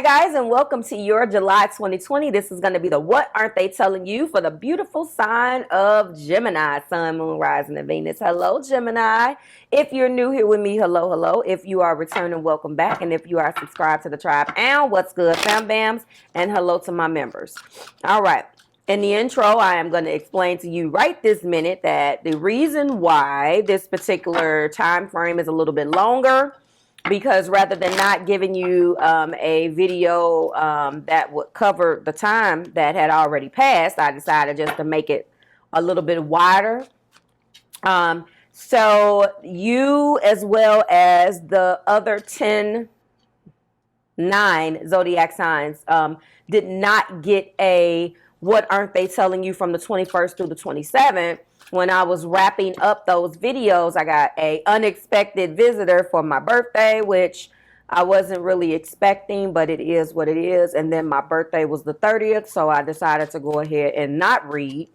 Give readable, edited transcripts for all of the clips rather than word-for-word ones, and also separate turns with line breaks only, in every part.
guys, and welcome to your July 2020. This is going to be the What Aren't They Telling You for the beautiful sign of Gemini, Sun, Moon, Rising, and Venus. Hello, Gemini. If you're new here with me, hello, hello. If you are returning, welcome back. And if you are subscribed to the tribe, and what's good, fam bams, and hello to my members. All right. In the intro, I am going to explain to you right this minute that the reason why this particular time frame is a little bit longer, because rather than not giving you a video that would cover the time that had already passed, I decided just to make it a little bit wider. So you, as well as the other 9 zodiac signs, did not get a What Aren't They Telling You from the 21st through the 27th. When I was wrapping up those videos, I got an unexpected visitor for my birthday, which I wasn't really expecting, but it is what it is. And then my birthday was the 30th, so I decided to go ahead and not read.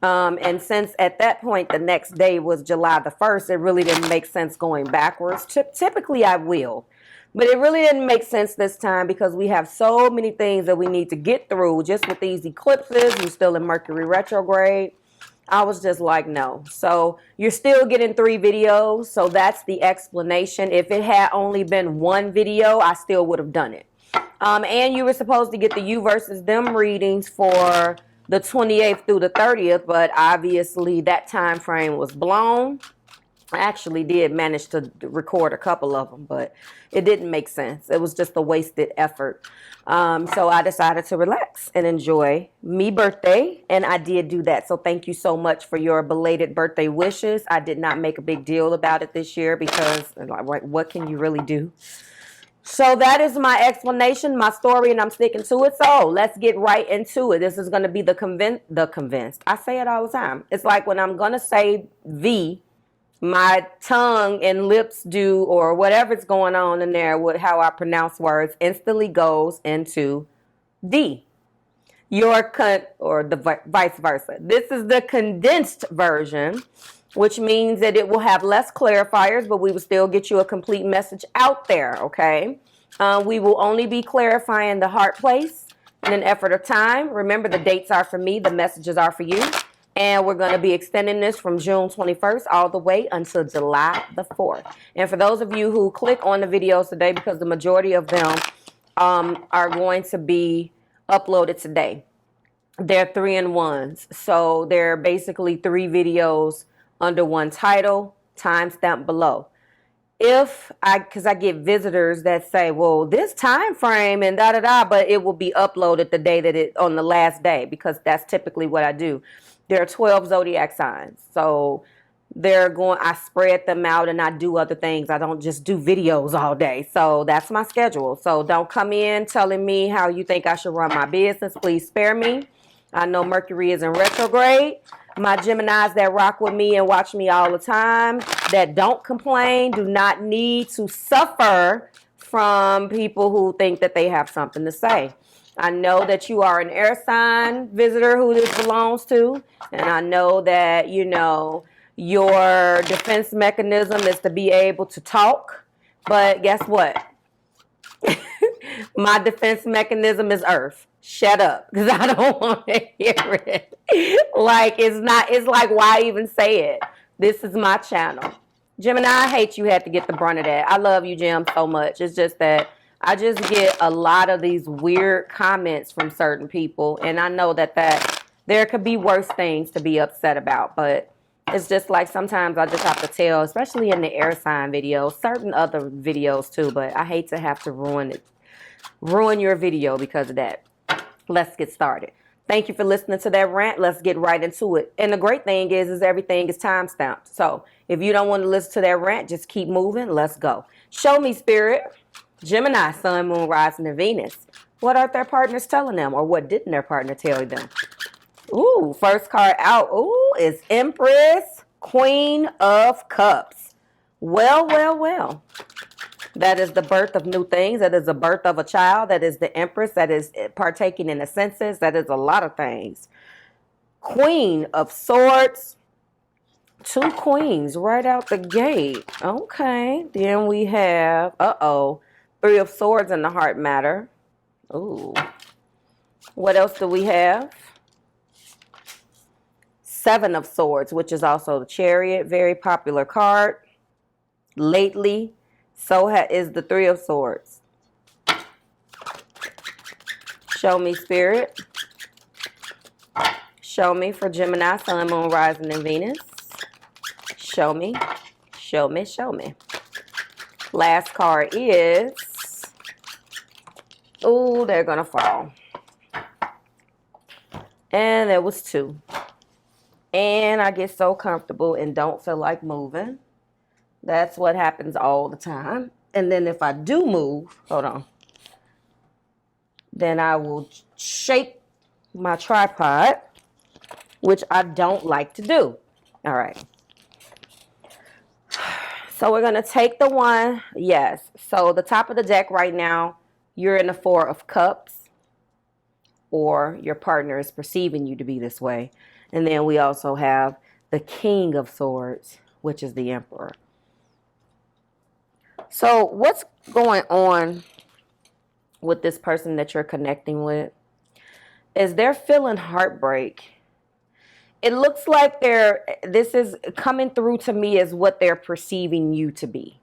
And since at that point, the next day was July the 1st, it really didn't make sense going backwards. Typically, I will. But it really didn't make sense this time because we have so many things that we need to get through just with these eclipses. We're still in Mercury retrograde. I was just like, no. So you're still getting 3 videos. So that's the explanation. If it had only been 1 video, I still would have done it. And you were supposed to get the you versus them readings for the 28th through the 30th. But obviously that time frame was blown. I actually did manage to record a couple of them, but it didn't make sense. It was just a wasted effort. So I decided to relax and enjoy me birthday, and I did do that. So thank you so much for your belated birthday wishes. I did not make a big deal about it this year because, like, what can you really do? So that is my explanation, my story, and I'm sticking to it. So let's get right into it. This is going to be the convinced. I say it all the time. It's like when I'm going to say V, my tongue and lips do, or whatever's going on in there with how I pronounce words, instantly goes into D. Or the vice versa. This is the condensed version, which means that it will have less clarifiers, but we will still get you a complete message out there, okay? We will only be clarifying the heart place in an effort of time. Remember, the dates are for me, the messages are for you. And we're going to be extending this from June 21st all the way until July the 4th. And for those of you who click on the videos today, because the majority of them are going to be uploaded today, they're 3-in-1s. So they're basically 3 videos under one title, timestamp below. Because I get visitors that say, well, this time frame and da-da-da, but it will be uploaded the day that on the last day, because that's typically what I do. There are 12 zodiac signs, so I spread them out and I do other things. I don't just do videos all day. So that's my schedule. So don't come in telling me how you think I should run my business. Please spare me. I know Mercury is in retrograde. My Geminis that rock with me and watch me all the time, that don't complain, do not need to suffer from people who think that they have something to say. I know that you are an air sign visitor who this belongs to. And I know that, you know, your defense mechanism is to be able to talk. But guess what? My defense mechanism is Earth. Shut up, because I don't want to hear it. It's like, why even say it? This is my channel. Gemini, I hate you had to get the brunt of that. I love you, Gem, so much. It's just that I just get a lot of these weird comments from certain people, and I know that there could be worse things to be upset about, but it's just like sometimes I just have to tell, especially in the air sign videos, certain other videos too, but I hate to have to ruin your video because of that. Let's get started. Thank you for listening to that rant. Let's get right into it. And the great thing is everything is time stamped. So if you don't want to listen to that rant, just keep moving. Let's go. Show me, Spirit. Gemini, Sun, Moon, Rising, and Venus. What are their partners telling them, or what didn't their partner tell them? Ooh, first card out. Ooh, is Empress, Queen of Cups. Well, well, well. That is the birth of new things. That is the birth of a child. That is the Empress. That is partaking in the senses. That is a lot of things. Queen of Swords. 2 queens right out the gate. Okay. Then we have, 3 of Swords in the heart matter. Ooh. What else do we have? Seven of Swords, which is also the Chariot. Very popular card. Lately, so is the Three of Swords. Show me, Spirit. Show me for Gemini, Sun, Moon, Rising, and Venus. Show me. Show me, show me. Last card is... Ooh, they're going to fall. And there was two. And I get so comfortable and don't feel like moving. That's what happens all the time. And then if I do move, hold on, then I will shake my tripod, which I don't like to do. All right. So we're going to take the one. Yes. So the top of the deck right now, you're in the Four of Cups, or your partner is perceiving you to be this way. And then we also have the King of Swords, which is the Emperor. So what's going on with this person that you're connecting with is they're feeling heartbreak. It looks like this is coming through to me as what they're perceiving you to be.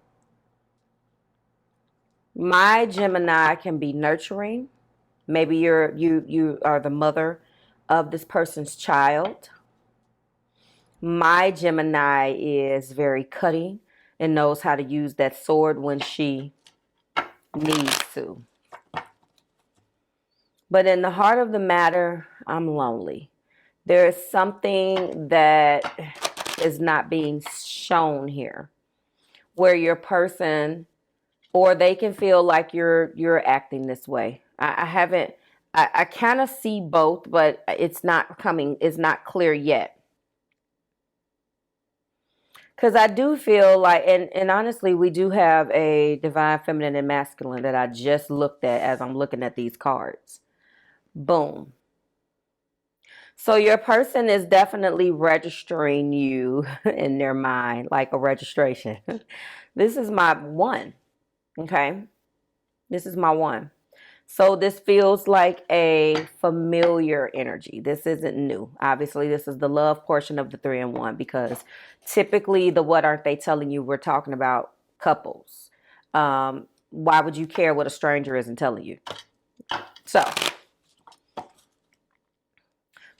My Gemini can be nurturing. Maybe you are the mother of this person's child. My Gemini is very cutting and knows how to use that sword when she needs to. But in the heart of the matter, I'm lonely. There is something that is not being shown here, where your person, or they can feel like you're acting this way. I kind of see both, but it's not clear yet. Because I do feel like, and honestly, we do have a divine feminine and masculine that I just looked at as I'm looking at these cards. Boom. So your person is definitely registering you in their mind, like a registration. This is my one. Okay. This is my one. So this feels like a familiar energy. This isn't new. Obviously, this is the love portion of the 3 in 1, because typically the what aren't they telling you, we're talking about couples. Why would you care what a stranger isn't telling you? So,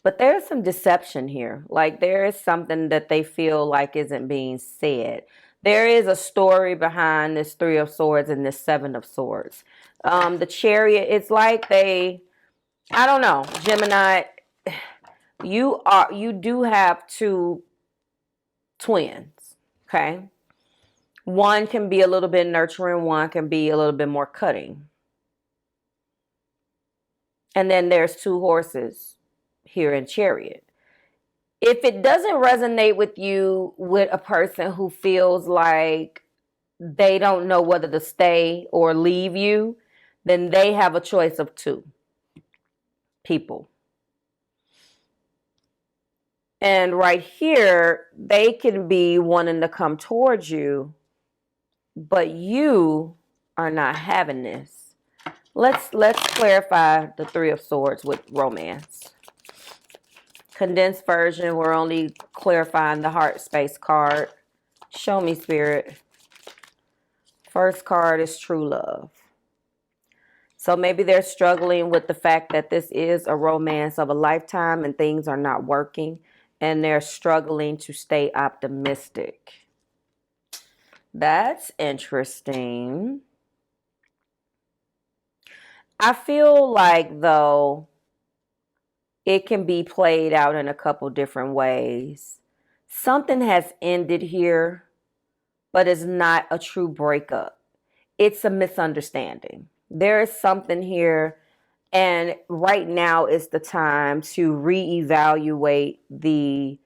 but there's some deception here. Like there is something that they feel like isn't being said. There is a story behind this 3 of Swords and this 7 of Swords. The Chariot, it's like I don't know, Gemini, you do have two twins, okay? One can be a little bit nurturing, one can be a little bit more cutting. And then there's 2 horses here in Chariot. If it doesn't resonate with you, with a person who feels like they don't know whether to stay or leave you, then they have a choice of 2 people. And right here, they can be wanting to come towards you, but you are not having this. Let's clarify the 3 of Swords with romance. Condensed version, we're only clarifying the heart space card. Show me, Spirit. First card is true love. So maybe they're struggling with the fact that this is a romance of a lifetime and things are not working, and they're struggling to stay optimistic. That's interesting. I feel like, though, it can be played out in a couple different ways. Something has ended here, but it's not a true breakup. It's a misunderstanding. There is something here, and right now is the time to reevaluate the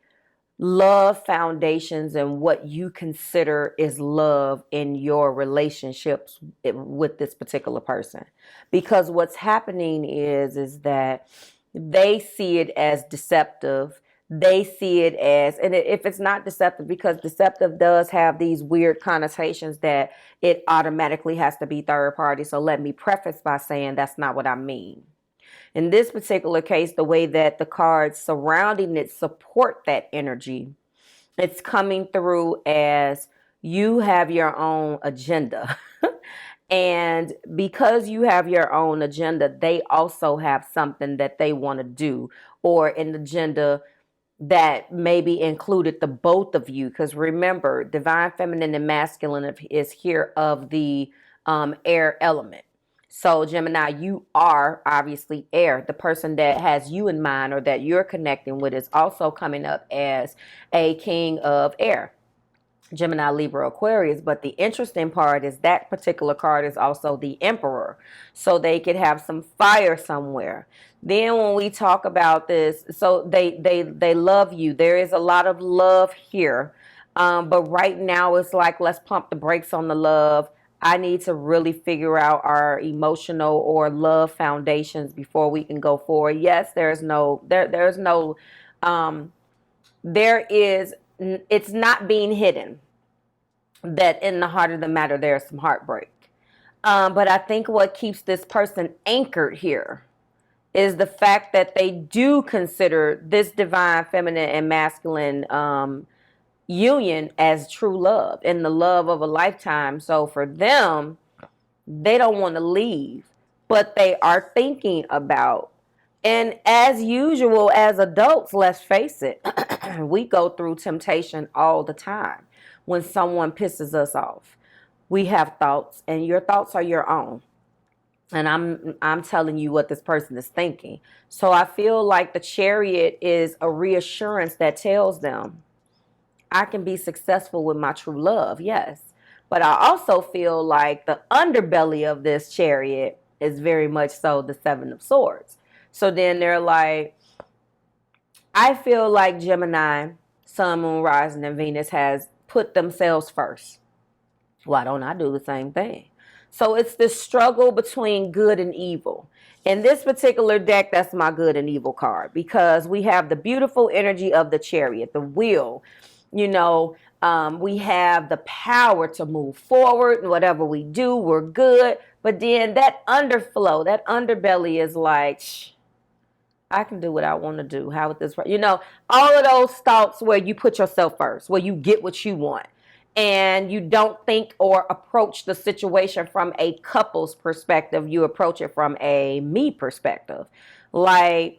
love foundations and what you consider is love in your relationships with this particular person. Because what's happening is that they see it as deceptive. they see it as, and if it's not deceptive, because deceptive does have these weird connotations that it automatically has to be third party. So let me preface by saying that's not what I mean. In this particular case, the way that the cards surrounding it support that energy, it's coming through as you have your own agenda. And because you have your own agenda, they also have something that they want to do, or an agenda that maybe included the both of you. Because remember, divine feminine and masculine is here of the air element. So Gemini, you are obviously air. The person that has you in mind or that you're connecting with is also coming up as a king of air. Gemini, Libra, Aquarius. But the interesting part is that particular card is also the Emperor. So they could have some fire somewhere. Then when we talk about this, so they love you. There is a lot of love here. But right now it's like, let's pump the brakes on the love. I need to really figure out our emotional or love foundations before we can go forward. Yes, it's not being hidden that in the heart of the matter there's some heartbreak. But I think what keeps this person anchored here is the fact that they do consider this divine feminine and masculine union as true love and the love of a lifetime. So for them, they don't want to leave, but they are thinking about, and as usual, as adults, let's face it, we go through temptation all the time. When someone pisses us off, we have thoughts, and your thoughts are your own. And I'm telling you what this person is thinking. So I feel like the Chariot is a reassurance that tells them, I can be successful with my true love, yes. But I also feel like the underbelly of this Chariot is very much so the Seven of Swords. So then they're like, I feel like Gemini, Sun, Moon, Rising, and Venus has put themselves first. Why don't I do the same thing? So it's this struggle between good and evil. In this particular deck, that's my good and evil card, because we have the beautiful energy of the Chariot, the wheel. We have the power to move forward, and whatever we do, we're good. But then that underflow, that underbelly is like, I can do what I want to do. How with this? All of those thoughts where you put yourself first, where you get what you want, and you don't think or approach the situation from a couple's perspective. You approach it from a me perspective. And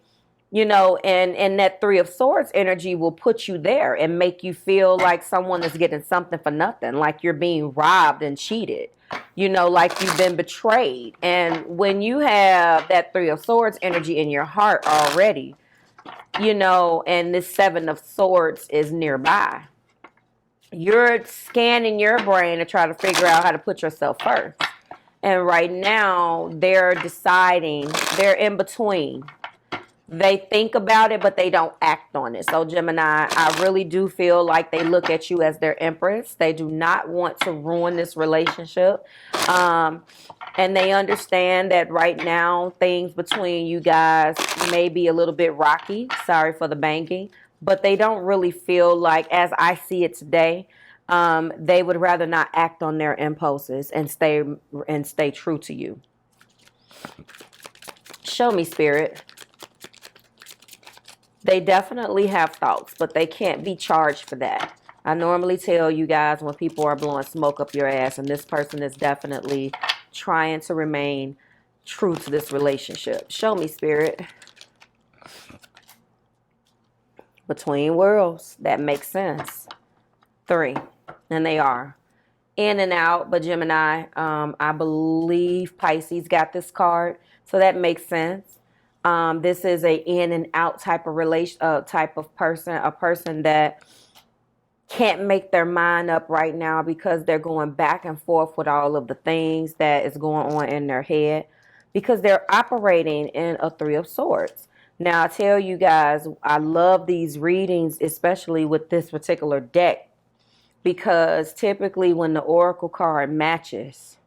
that Three of Swords energy will put you there and make you feel like someone is getting something for nothing, like you're being robbed and cheated. Like you've been betrayed. And when you have that Three of Swords energy in your heart already, and this Seven of Swords is nearby, you're scanning your brain to try to figure out how to put yourself first. And right now, they're deciding, they're in between. They think about it, but they don't act on it. So Gemini, I really do feel like they look at you as their empress. They do not want to ruin this relationship. And they understand that right now, things between you guys may be a little bit rocky. Sorry for the banging. But they don't really feel like, as I see it today, they would rather not act on their impulses and stay true to you. Show me, Spirit. They definitely have thoughts, but they can't be charged for that. I normally tell you guys when people are blowing smoke up your ass, and this person is definitely trying to remain true to this relationship. Show me, Spirit. Between worlds. That makes sense. 3. And they are in and out. But Gemini, I believe Pisces got this card. So that makes sense. This is a in and out type of person, a person that can't make their mind up right now because they're going back and forth with all of the things that is going on in their head, because they're operating in a Three of Swords. Now, I tell you guys, I love these readings, especially with this particular deck, because typically when the Oracle card matches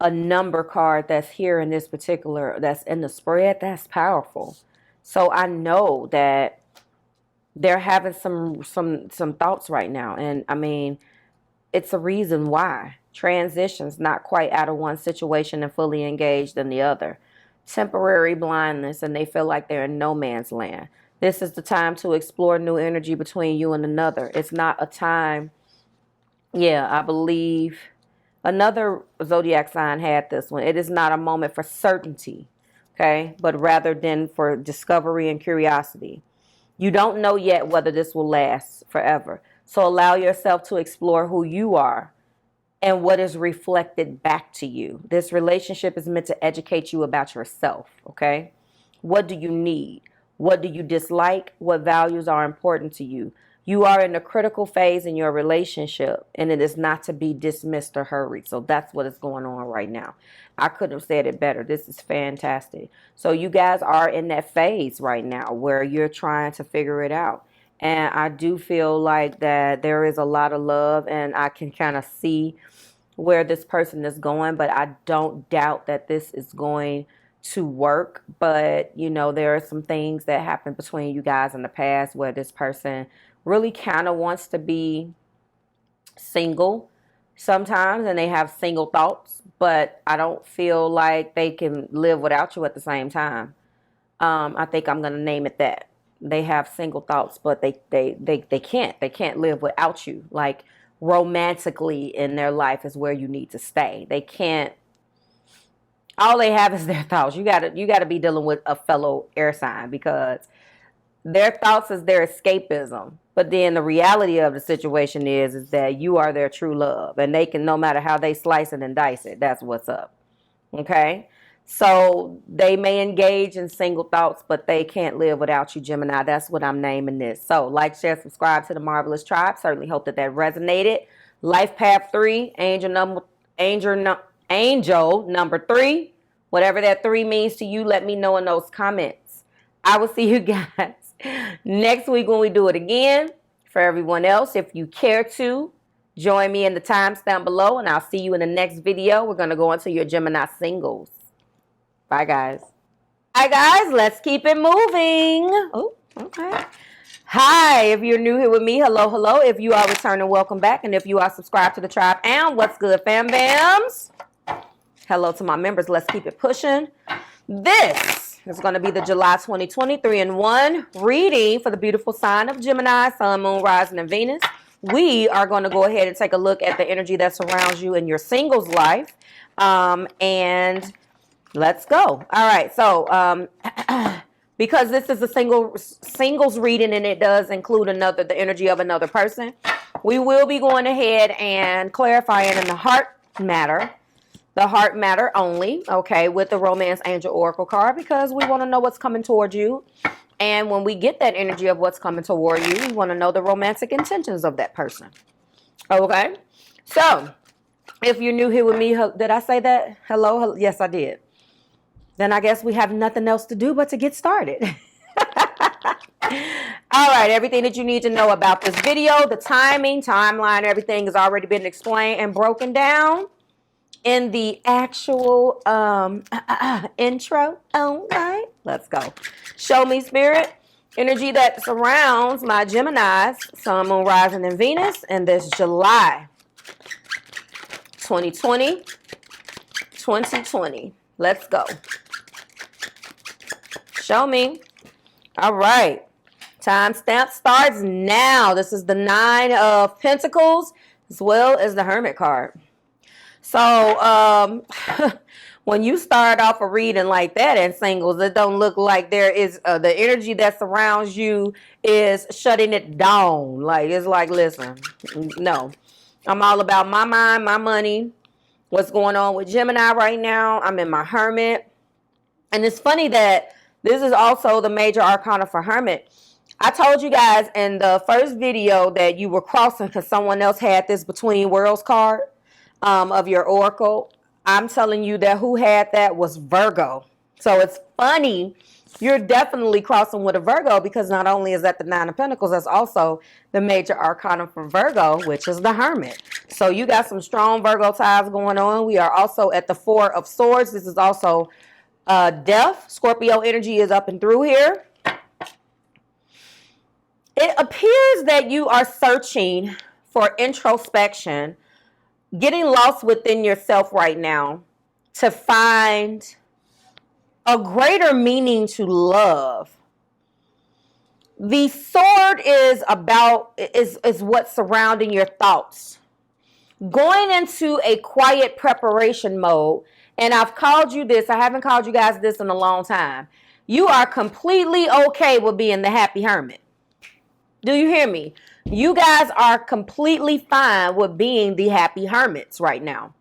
a number card that's here in this particular, that's in the spread, that's powerful. So I know that they're having some thoughts right now. And I mean, it's a reason why. Transitions, not quite out of one situation and fully engaged in the other. Temporary blindness, and they feel like they're in no man's land. This is the time to explore new energy between you and another. It's not a time, yeah, I believe another zodiac sign had this one. It is not a moment for certainty, okay, but rather than for discovery and curiosity. You don't know yet whether this will last forever. So allow yourself to explore who you are and what is reflected back to you. This relationship is meant to educate you about yourself, okay? What do you need? What do you dislike? What values are important to you? You are in a critical phase in your relationship, and it is not to be dismissed or hurried. So that's what is going on right now. I couldn't have said it better. This is fantastic. So you guys are in that phase right now where you're trying to figure it out. And I do feel like that there is a lot of love, and I can kind of see where this person is going, but I don't doubt that this is going to work. But, you know, there are some things that happened between you guys in the past where this person really kind of wants to be single sometimes, and they have single thoughts, but I don't feel like they can live without you at the same time. I think I'm going to name it that. They have single thoughts, but they can't live without you. Like, romantically in their life is where you need to stay. They can't, all they have is their thoughts. You gotta be dealing with a fellow air sign, because their thoughts is their escapism. But then the reality of the situation is that you are their true love, and they can, no matter how they slice it and dice it, that's what's up. Okay? So they may engage in single thoughts, but they can't live without you, Gemini. That's what I'm naming this. So like, share, subscribe to the Marvelous Tribe. Certainly hope that that resonated. Life Path 3, angel number 3. Whatever that 3 means to you, let me know in those comments. I will see you guys next week when we do it again. For everyone else, if you care to, join me in the timestamp below, and I'll see you in the next video. We're going to go into your Gemini singles. Bye, guys. Hi, guys. Let's keep it moving. Oh, okay. Hi, if you're new here with me, hello, hello. If you are returning, welcome back. And if you are subscribed to the tribe, and what's good, fam bams? Hello to my members. Let's keep it pushing. This is going to be the July 2020 3-in-1 reading for the beautiful sign of Gemini, Sun, Moon, Rising, and Venus. We are going to go ahead and take a look at the energy that surrounds you in your singles life. And let's go. All right. So, because this is a singles reading, and it does include the energy of another person, we will be going ahead and clarifying in the heart matter only, okay, with the Romance Angel Oracle card, because we want to know what's coming toward you. And when we get that energy of what's coming toward you, we want to know the romantic intentions of that person. Okay. So if you're new here with me, did I say that? Hello? Yes, I did. Then I guess we have nothing else to do but to get started. All right, everything that you need to know about this video, the timing, timeline, everything has already been explained and broken down in the actual intro. Okay, let's go. Show me, Spirit, energy that surrounds my Geminis, Sun, Moon, Rising, and Venus in this July 2020. Let's go. Show me. All right. Timestamp starts now. This is the 9 of Pentacles as well as the Hermit card. So when you start off a reading like that in singles, it don't look like there is the energy that surrounds you is shutting it down. Like, it's like, listen, no, I'm all about my mind, my money. What's going on with Gemini right now? I'm in my Hermit. And it's funny that this is also the major arcana for Hermit. I told you guys in the first video that you were crossing because someone else had this Between Worlds card of your oracle. I'm telling you that who had that was Virgo. So it's funny. You're definitely crossing with a Virgo, because not only is that the 9 of Pentacles, that's also the major arcana for Virgo, which is the Hermit. So you got some strong Virgo ties going on. We are also at the 4 of Swords. This is also death. Scorpio energy is up and through here. It appears that you are searching for introspection, getting lost within yourself right now to find a greater meaning to love. The sword is what's surrounding your thoughts. Going into a quiet preparation mode, and I've called you this, I haven't called you guys this in a long time. You are completely okay with being the happy hermit. Do you hear me? You guys are completely fine with being the happy hermits right now.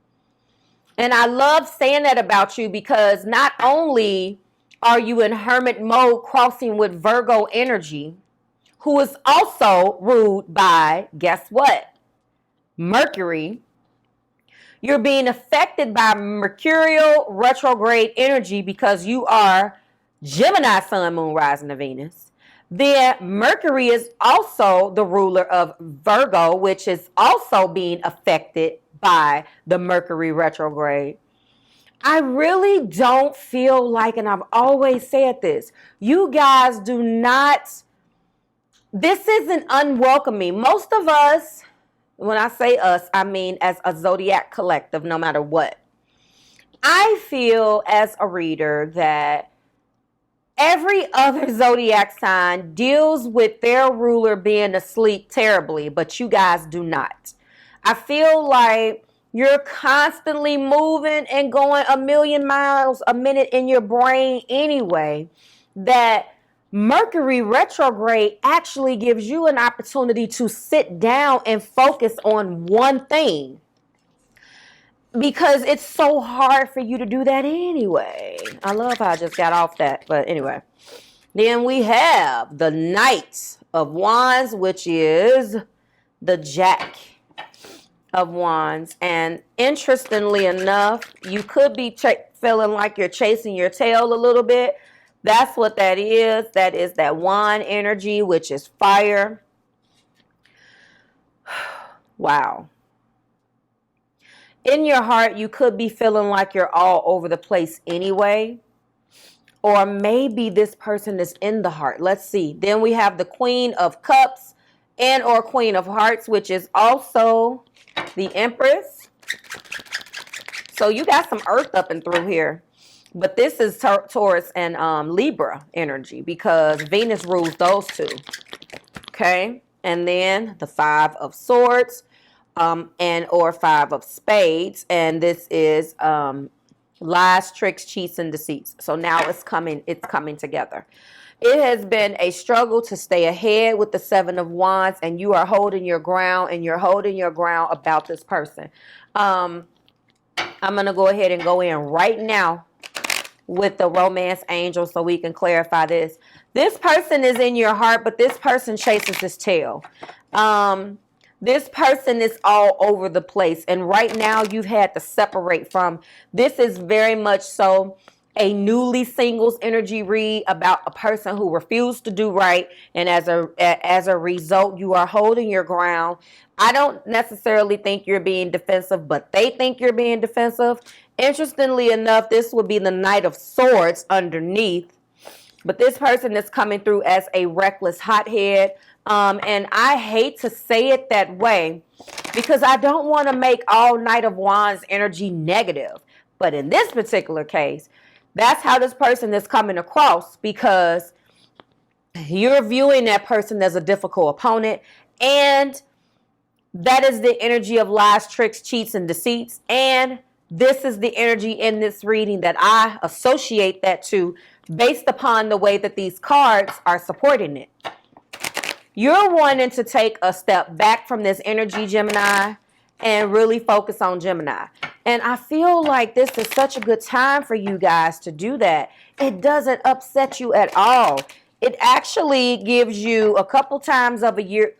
And I love saying that about you because not only are you in hermit mode crossing with Virgo energy, who is also ruled by, guess what? Mercury. You're being affected by Mercurial retrograde energy because you are Gemini, Sun, Moon, Rising, and Venus. Then Mercury is also the ruler of Virgo, which is also being affected by the Mercury retrograde. I really don't feel like, and I've always said this, you guys do not, this isn't unwelcoming. Most of us, when I say us, I mean as a zodiac collective, no matter what. I feel as a reader that every other zodiac sign deals with their ruler being asleep terribly, but you guys do not. I feel like you're constantly moving and going a million miles a minute in your brain anyway, that Mercury retrograde actually gives you an opportunity to sit down and focus on one thing, because it's so hard for you to do that anyway. I love how I just got off that, but anyway. Then we have the Knight of Wands, which is the Jack of Wands. And interestingly enough, you could be feeling like you're chasing your tail a little bit. That's what that is. That is that wand energy, which is fire. Wow. In your heart, you could be feeling like you're all over the place anyway. Or maybe this person is in the heart. Let's see. Then we have the Queen of Cups and or Queen of Hearts, which is also the Empress. So you got some earth up and through here. But this is Taurus and Libra energy because Venus rules those two. Okay. And then the Five of Swords and or Five of Spades. And this is lies, tricks, cheats, and deceits. So now it's coming together. It has been a struggle to stay ahead with the Seven of Wands, and you are holding your ground, and you're holding your ground about this person. I'm going to go ahead and go in right now with the romance angel so we can clarify this. This person is in your heart, but this person chases his tail. This person is all over the place. And right now you've had to separate from. This is very much so a newly singles energy read about a person who refused to do right. And as a result, you are holding your ground. I don't necessarily think you're being defensive, but they think you're being defensive. Interestingly enough, this would be the Knight of Swords underneath. But this person is coming through as a reckless hothead. And I hate to say it that way because I don't want to make all Knight of Wands energy negative. But in this particular case, that's how this person is coming across, because you're viewing that person as a difficult opponent. And that is the energy of lies, tricks, cheats, and deceits. And this is the energy in this reading that I associate that to based upon the way that these cards are supporting it. You're wanting to take a step back from this energy, Gemini, and really focus on Gemini. And I feel like this is such a good time for you guys to do that. It doesn't upset you at all. It actually gives you a couple times of the year,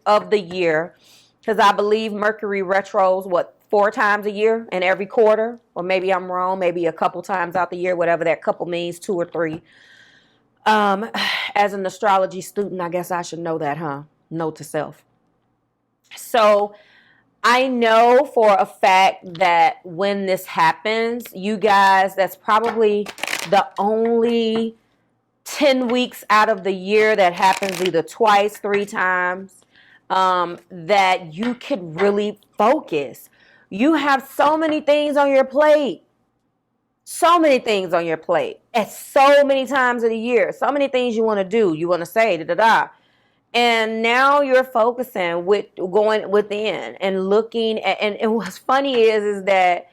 because I believe Mercury retros, 4 times a year in every quarter? Or maybe I'm wrong, maybe a couple times out the year, whatever that couple means, 2 or 3. As an astrology student, I guess I should know that, huh? Note to self. So I know for a fact that when this happens, you guys, that's probably the only 10 weeks out of the year that happens either twice, 3 times, that you could really focus. You have so many things on your plate. So many things on your plate at so many times of the year. So many things you want to do. You want to say, da-da-da. And now you're focusing with going within and looking at, and what's funny is that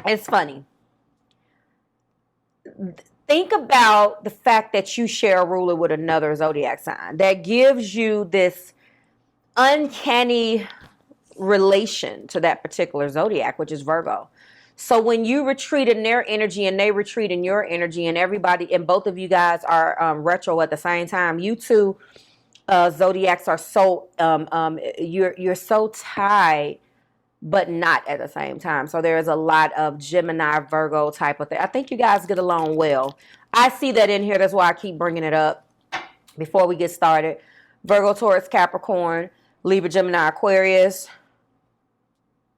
it's funny. Think about the fact that you share a ruler with another zodiac sign. That gives you this uncanny relation to that particular zodiac, which is Virgo. So when you retreat in their energy and they retreat in your energy, and everybody and both of you guys are retro at the same time, you two zodiacs are so you're so tied, but not at the same time. So there is a lot of Gemini, Virgo type of thing. I think you guys get along well. I see that in here. That's why I keep bringing it up before we get started. Virgo, Taurus, Capricorn, Libra, Gemini, Aquarius,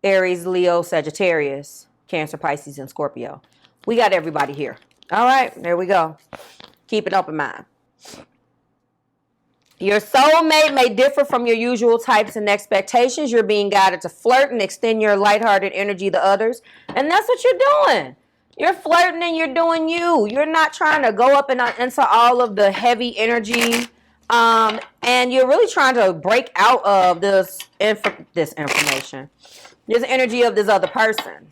Aries, Leo, Sagittarius, Cancer, Pisces, and Scorpio. We got everybody here. All right, there we go. Keep an open mind. Your soulmate may differ from your usual types and expectations. You're being guided to flirt and extend your lighthearted energy to others. And that's what you're doing. You're flirting and you're doing you. You're not trying to go up and into all of the heavy energy. And you're really trying to break out of this information. This energy of this other person.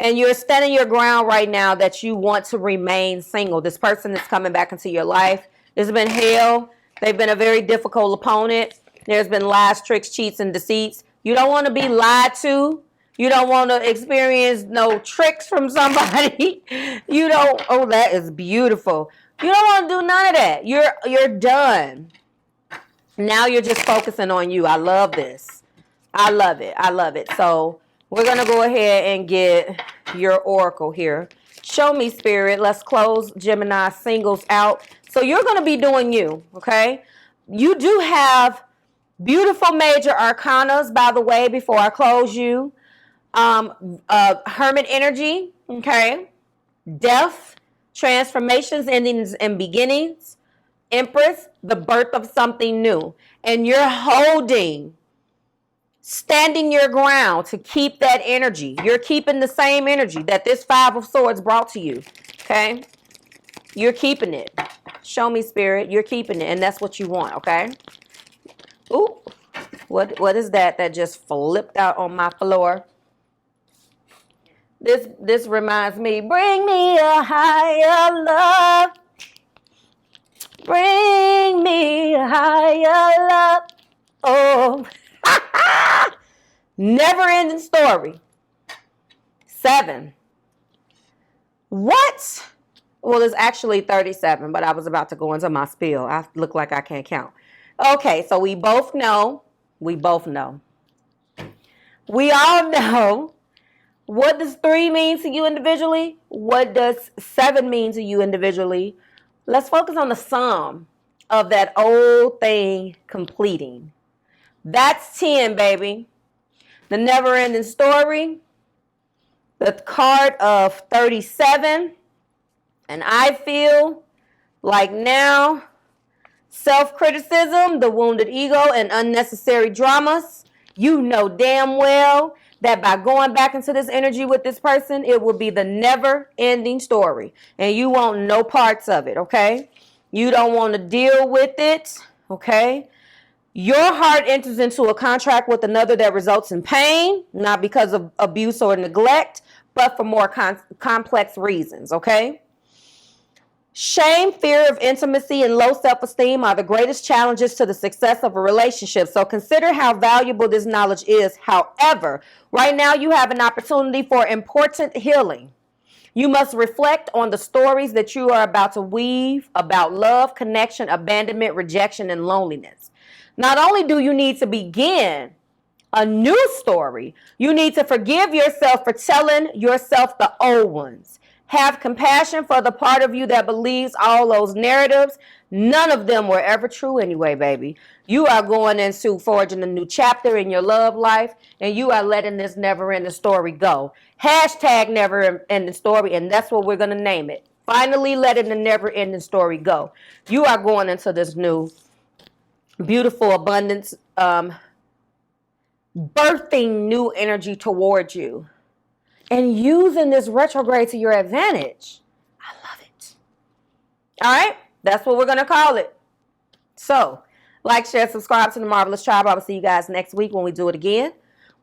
And you're standing your ground right now that you want to remain single. This person that's coming back into your life, it's been hell. They've been a very difficult opponent. There's been lies, tricks, cheats, and deceits. You don't want to be lied to. You don't want to experience no tricks from somebody. You don't. Oh, that is beautiful. You don't want to do none of that. You're done. Now you're just focusing on you. I love this. I love it. I love it. So we're going to go ahead and get your oracle here. Show me, Spirit. Let's close Gemini singles out. So you're going to be doing you, okay? You do have beautiful major arcanas, by the way, before I close you. Hermit energy, okay? Death, transformations, endings, and beginnings. Empress, the birth of something new. And you're standing your ground to keep that energy. You're keeping the same energy that this Five of Swords brought to you. Okay? You're keeping it. Show me, Spirit. You're keeping it. And that's what you want. Okay? Ooh. What is that just flipped out on my floor? This reminds me. Bring me a higher love. Bring me a higher love. Oh. Never ending story. 7. What? Well, it's actually 37, but I was about to go into my spiel. I look like I can't count. Okay, so we both know. We all know. What does 3 mean to you individually? What does 7 mean to you individually? Let's focus on the sum of that old thing completing. That's 10, baby. The never-ending story. The card of 37. And I feel like now, self-criticism, the wounded ego, and unnecessary dramas. You know damn well that by going back into this energy with this person, it will be the never-ending story. And you want no parts of it, okay? You don't want to deal with it, okay? Your heart enters into a contract with another that results in pain, not because of abuse or neglect, but for more complex reasons, okay? Shame, fear of intimacy, and low self-esteem are the greatest challenges to the success of a relationship. So consider how valuable this knowledge is. However, right now you have an opportunity for important healing. You must reflect on the stories that you are about to weave about love, connection, abandonment, rejection, and loneliness. Not only do you need to begin a new story, you need to forgive yourself for telling yourself the old ones. Have compassion for the part of you that believes all those narratives. None of them were ever true anyway, baby. You are going into forging a new chapter in your love life, and you are letting this never-ending story go. Hashtag never-ending story, and that's what we're going to name it. Finally letting the never-ending story go. You are going into this new, beautiful abundance, birthing new energy towards you. And using this retrograde to your advantage. I love it. All right? That's what we're going to call it. So, like, share, subscribe to the Marvelous Tribe. I will see you guys next week when we do it again.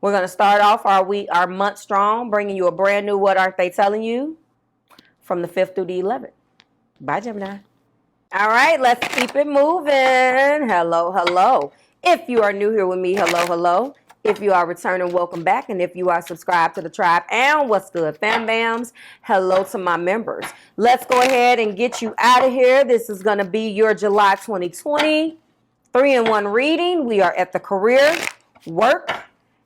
We're going to start off our month strong, bringing you a brand new What Aren't They Telling You from the 5th through the 11th. Bye, Gemini. All right, let's keep it moving. Hello, hello. If you are new here with me, hello, hello. If you are returning, welcome back. And if you are subscribed to the tribe, and what's good, fam bams, hello to my members. Let's go ahead and get you out of here. This is going to be your July 2020 3-in-1 reading. We are at the career, work,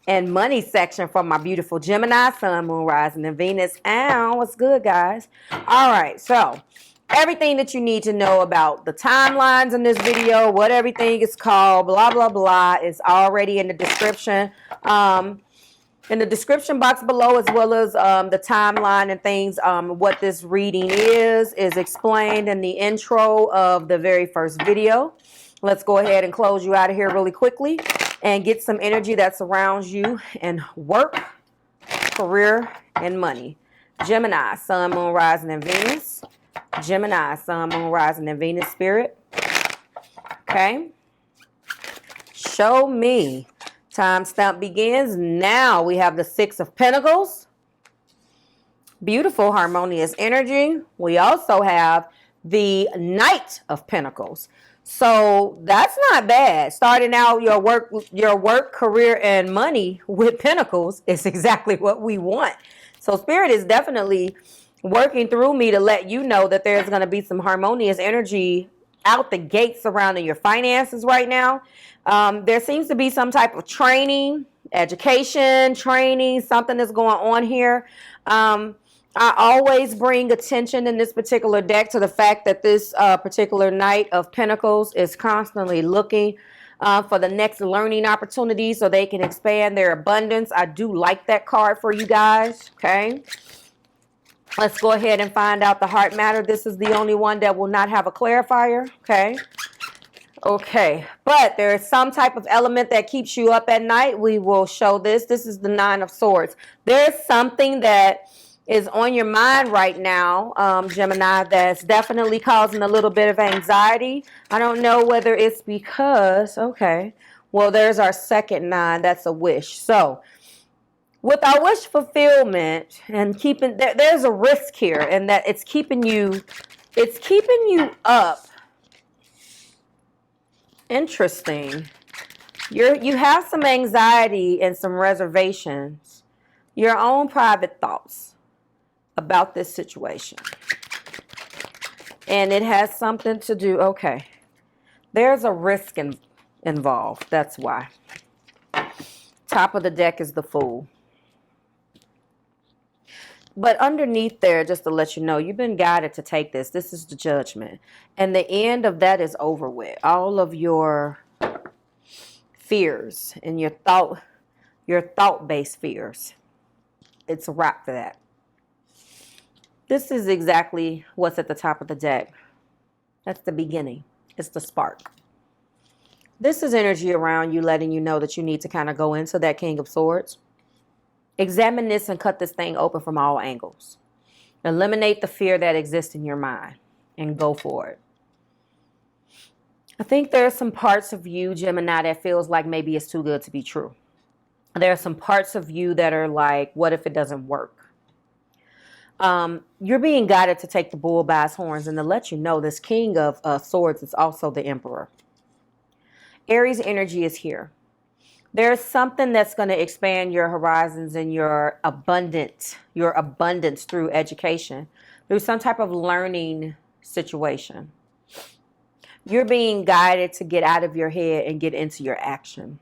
and money section for my beautiful Gemini, Sun, Moon, Rising, and Venus. And what's good, guys? All right, so everything that you need to know about the timelines in this video, what everything is called, blah, blah, blah, is already in the description. In the description box below, as well as the timeline and things, what this reading is explained in the intro of the very first video. Let's go ahead and close you out of here really quickly and get some energy that surrounds you in work, career, and money. Gemini, Sun, Moon, Rising, and Venus. Gemini, Sun, Moon, Rising, and Venus spirit. Okay. Show me. Time stamp begins. Now we have the 6 of Pentacles. Beautiful, harmonious energy. We also have the Knight of Pentacles. So that's not bad. Starting out your work, career, and money with Pentacles is exactly what we want. So Spirit is definitely working through me to let you know that there's going to be some harmonious energy out the gate surrounding your finances right now. There seems to be some type of training, education, training, something that's going on here. I always bring attention in this particular deck to the fact that this particular Knight of Pentacles is constantly looking for the next learning opportunity so they can expand their abundance. I do like that card for you guys, okay? Let's go ahead and find out the heart matter. This is the only one that will not have a clarifier, okay? Okay, but there is some type of element that keeps you up at night. We will show this. This is the 9 of Swords. There's something that is on your mind right now, Gemini, that's definitely causing a little bit of anxiety. I don't know whether it's because, okay, well, there's our second 9. That's a wish. So with our wish fulfillment and keeping, there's a risk here, and that it's keeping you up. Interesting. You have some anxiety and some reservations, your own private thoughts about this situation. And it has something to do, okay, there's a risk involved. That's why. Top of the deck is the Fool. But underneath there, just to let you know, you've been guided to take this. This is the Judgment. And the end of that is over with. All of your fears and your thought-based fears. It's a wrap for that. This is exactly what's at the top of the deck. That's the beginning. It's the spark. This is energy around you letting you know that you need to kind of go into that King of Swords. Examine this and cut this thing open from all angles. Eliminate the fear that exists in your mind and go for it. I think there are some parts of you, Gemini, that feels like maybe it's too good to be true. There are some parts of you that are like, what if it doesn't work? You're being guided to take the bull by his horns and to let you know this King of Swords is also the Emperor. Aries energy is here. There's something that's going to expand your horizons and your abundance through education, through some type of learning situation. You're being guided to get out of your head and get into your action.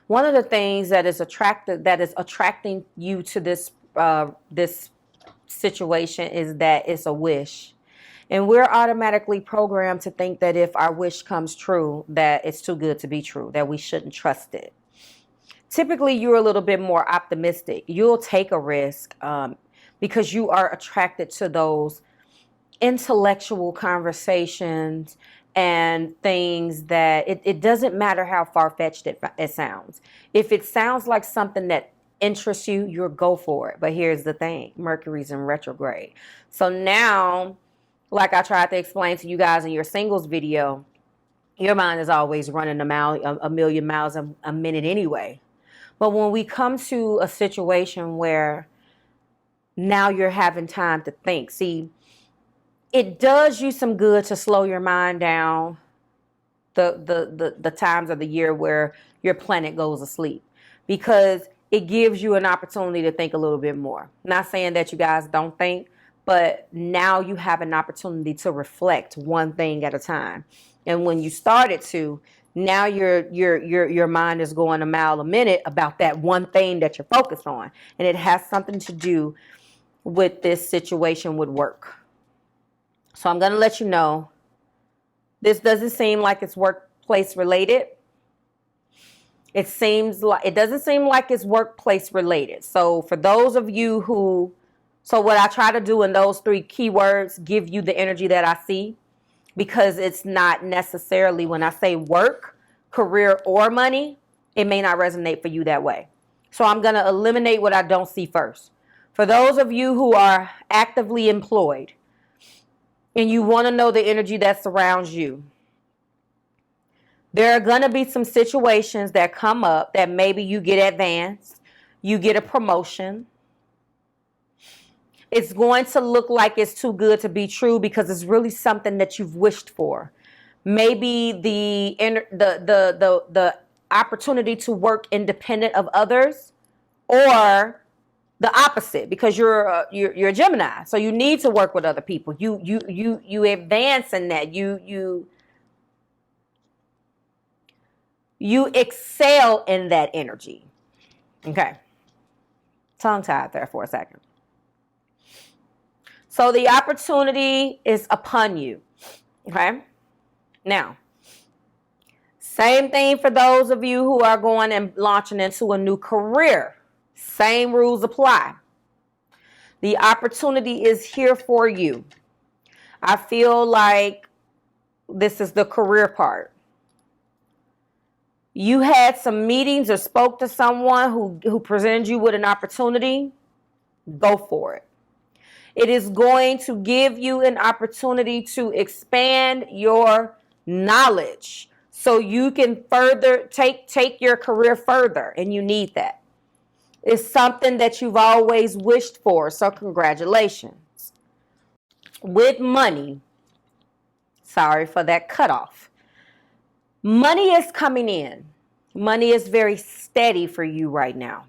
One of the things that is attracting you to this situation is that it's a wish. And we're automatically programmed to think that if our wish comes true, that it's too good to be true, that we shouldn't trust it. Typically, you're a little bit more optimistic. You'll take a risk because you are attracted to those intellectual conversations and things that it doesn't matter how far-fetched it sounds. If it sounds like something that interests you, you'll go for it. But here's the thing, Mercury's in retrograde. So now, like I tried to explain to you guys in your singles video, your mind is always running a million miles a minute anyway. But when we come to a situation where now you're having time to think, see, it does you some good to slow your mind down the times of the year where your planet goes asleep, because it gives you an opportunity to think a little bit more. Not saying that you guys don't think, but now you have an opportunity to reflect one thing at a time. And when you started to, now your mind is going a mile a minute about that one thing that you're focused on. And it has something to do with this situation with work. So I'm going to let you know, this doesn't seem like it's workplace related. It doesn't seem like it's workplace related. So for those of you who, so what I try to do in those 3 keywords, give you the energy that I see, because it's not necessarily, when I say work, career, or money, it may not resonate for you that way. So I'm going to eliminate what I don't see first. For those of you who are actively employed and you want to know the energy that surrounds you, there are going to be some situations that come up that maybe you get advanced, you get a promotion. It's going to look like it's too good to be true because it's really something that you've wished for. Maybe the opportunity to work independent of others, or the opposite, because you're a Gemini, so you need to work with other people. You advance in that. You excel in that energy. Okay. Tongue-tied there for a second. So the opportunity is upon you. Okay. Now, same thing for those of you who are going and launching into a new career. Same rules apply. The opportunity is here for you. I feel like this is the career part. You had some meetings or spoke to someone who presented you with an opportunity. Go for it. It is going to give you an opportunity to expand your knowledge so you can further take your career further, and you need that. It's something that you've always wished for, so congratulations. With money, sorry for that cutoff. Money is coming in. Money is very steady for you right now.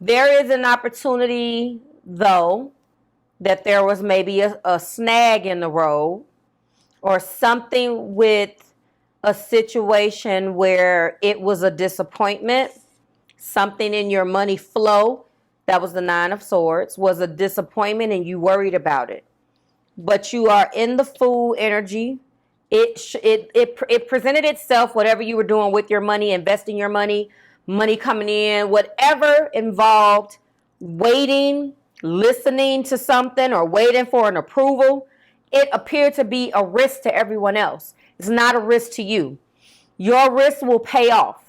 There is an opportunity, though, that there was maybe a snag in the road, or something with a situation where it was a disappointment. Something in your money flow, that was the 9 of Swords, was a disappointment and you worried about it. But you are in the Fool energy. It presented itself, whatever you were doing with your money, investing your money, money coming in, whatever involved waiting, listening to something, or waiting for an approval. It appeared to be a risk to everyone else. It's not a risk to you. Your risk will pay off.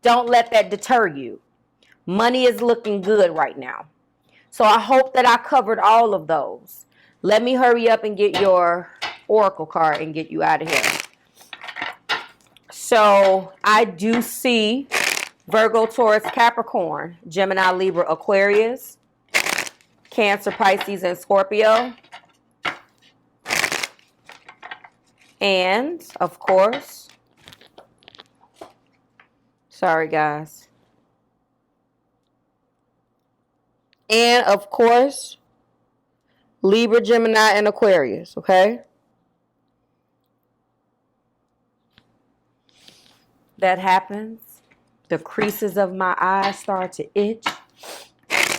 Don't let that deter you. Money is looking good right now. So I hope that I covered all of those. Let me hurry up and get your oracle card and get you out of here. So I do see Virgo, Taurus, Capricorn, Gemini, Libra, Aquarius, Cancer, Pisces, and Scorpio. And, of course, sorry guys. And, of course, Libra, Gemini, and Aquarius, okay? That happens. The creases of my eyes start to itch.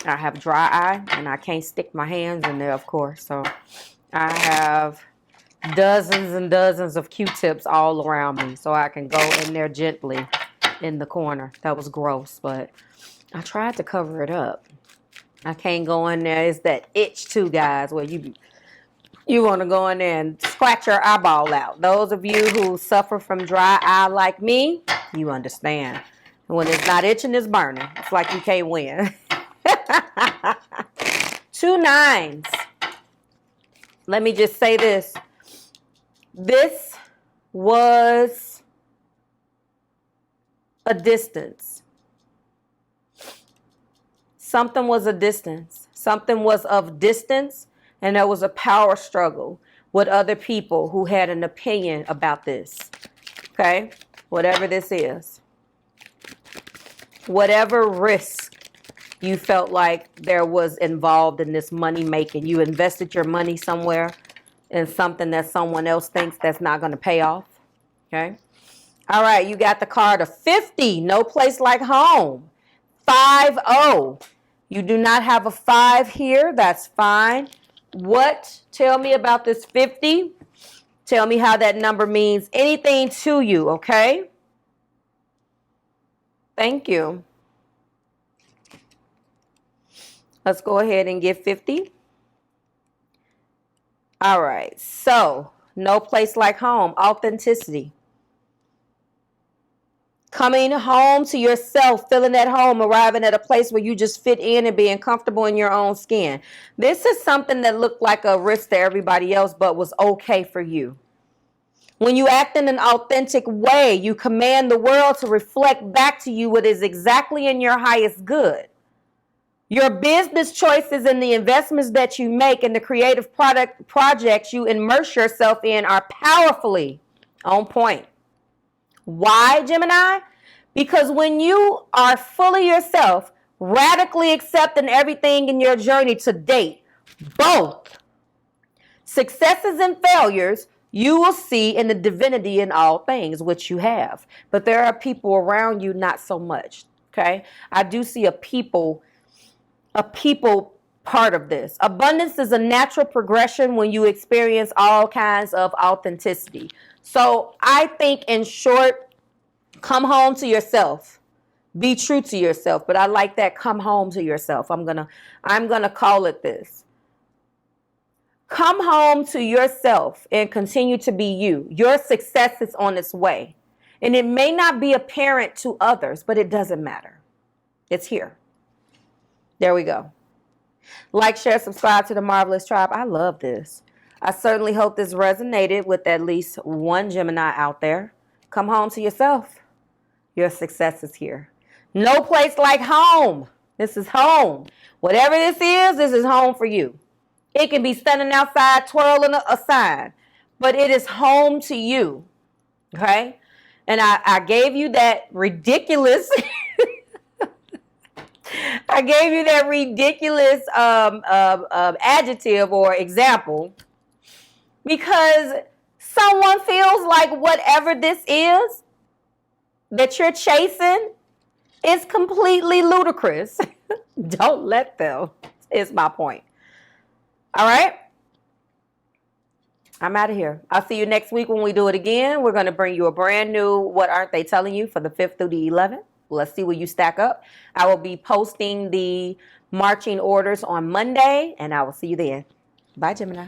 I have dry eye, and I can't stick my hands in there, of course. So I have dozens and dozens of Q-tips all around me, so I can go in there gently in the corner. That was gross, but I tried to cover it up. I can't go in there. It's that itch too, guys, where you want to go in there and scratch your eyeball out. Those of you who suffer from dry eye like me, you understand. When it's not itching, it's burning. It's like you can't win. 2 9s. Let me just say this. This was a distance. Something was a distance. Something was of distance, and there was a power struggle with other people who had an opinion about this. Okay? Whatever this is. Whatever risk you felt like there was involved in this money making. You invested your money somewhere in something that someone else thinks that's not going to pay off. Okay? All right, you got the card of 50. No place like home. 5-0. You do not have a 5 here. That's fine. What? Tell me about this 50. Tell me how that number means anything to you, okay? Thank you. Let's go ahead and get 50. All right. So, no place like home. Authenticity. Coming home to yourself, feeling at home, arriving at a place where you just fit in and being comfortable in your own skin. This is something that looked like a risk to everybody else, but was okay for you. When you act in an authentic way, you command the world to reflect back to you what is exactly in your highest good. Your business choices and the investments that you make and the creative projects you immerse yourself in are powerfully on point. Why, Gemini? Because when you are fully yourself, radically accepting everything in your journey to date, both successes and failures, you will see in the divinity in all things, which you have. But there are people around you, not so much. Okay? I do see a people part of this. Abundance is a natural progression when you experience all kinds of authenticity. So I think, in short, come home to yourself. Be true to yourself. But I like that, come home to yourself. I'm gonna call it this. Come home to yourself and continue to be you. Your success is on its way. And it may not be apparent to others, but it doesn't matter. It's here. There we go. Like, share, subscribe to the Marvelous Tribe. I love this. I certainly hope this resonated with at least one Gemini out there. Come home to yourself. Your success is here. No place like home. This is home. Whatever this is home for you. It can be standing outside twirling a sign, but it is home to you. Okay? And I gave you that ridiculous I gave you that ridiculous adjective or example because someone feels like whatever this is that you're chasing is completely ludicrous. Don't let them, is my point. All right? I'm out of here. I'll see you next week when we do it again. We're going to bring you a brand new What Aren't They Telling You for the 5th through the 11th. Let's see where you stack up. I will be posting the marching orders on Monday, and I will see you then. Bye, Gemini.